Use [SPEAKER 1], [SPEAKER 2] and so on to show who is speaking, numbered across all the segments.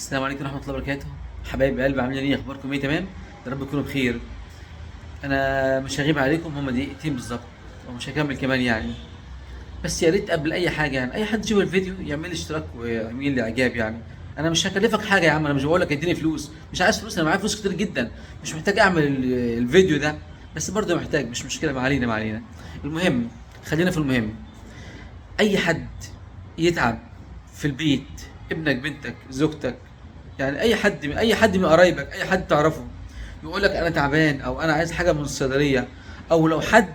[SPEAKER 1] السلام عليكم ورحمة الله وبركاته. حبايب قلبي، عاملين ايه؟ اخباركم ايه؟ تمام؟ يا رب تكونوا بخير. انا مش هغيب عليكم، هما دقيقتين بالظبط ومش هكمل كمان يعني. بس يا ريت قبل اي حاجة يعني اي حد يشوف الفيديو يعمل لي اشتراك ويعمل لي اعجاب يعني. انا مش هكلفك حاجة يا عم، انا مش بقول لك اديني فلوس، مش عايز فلوس، انا معايا فلوس كتير جدا، مش محتاج اعمل الفيديو ده. بس برضه محتاج، مش مشكلة، ما علينا. المهم، خلينا في المهم. اي حد يتعب في البيت، ابنك، بنتك، زوجتك، يعني اي حد من قرايبك، اي حد تعرفه يقول لك انا تعبان او انا عايز حاجه من الصيدليه، او لو حد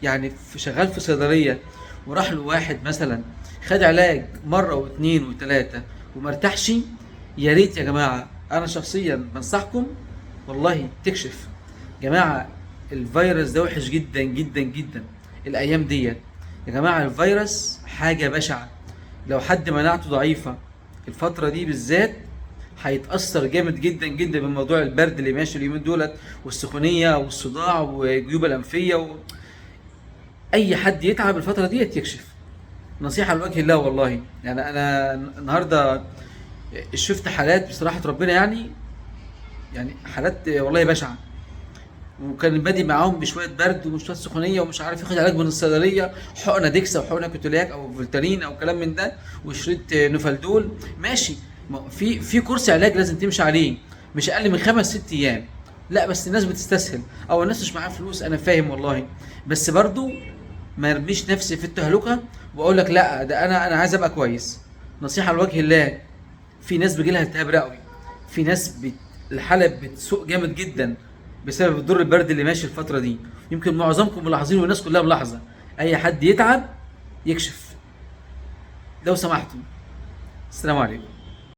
[SPEAKER 1] يعني شغال في صيدليه وراح له واحد مثلا خد علاج مره واثنين وثلاثه وما ارتاحش، يا ريت يا جماعه انا شخصيا بنصحكم والله تكشف. جماعه الفيروس ده وحش جدا جدا جدا الايام ديت. يا جماعه الفيروس حاجه بشعه، لو حد مناعته ضعيفه الفتره دي بالذات هيتأثر جامد جدا جدا بموضوع البرد اللي ماشي اليومين دولت، والسخونية والصداع والجيوب الأنفية أي حد يتعب الفترة دي يكشف. نصيحة لوجه الله والله. يعني أنا النهاردة شفت حالات بصراحة ربنا يعني حالات والله بشعة، وكان بادي معاهم بشويه برد وشويه سخونيه ومش عارف ياخد علاج من الصيدليه، حقنه ديكسا وحقنه كوتولياك او فولتارين او كلام من ده، وشريط نوفالدول. ماشي، ما في كورس علاج لازم تمشي عليه، مش اقل من 5 6 ايام. لا بس الناس بتستسهل او الناس مش معاها فلوس، انا فاهم والله. بس برضو ما ارميش نفسي في التهلكه واقول لك لا ده انا عايز ابقى كويس. نصيحه لوجه الله، في ناس بيجي لها التهاب رئوي، في ناس الحاله بتسوء جامد جدا بسبب الدور البرد اللي ماشي الفتره دي. يمكن معظمكم ملاحظين والناس كلها ملاحظه، اي حد يتعب يكشف لو سمحتوا. السلام عليكم.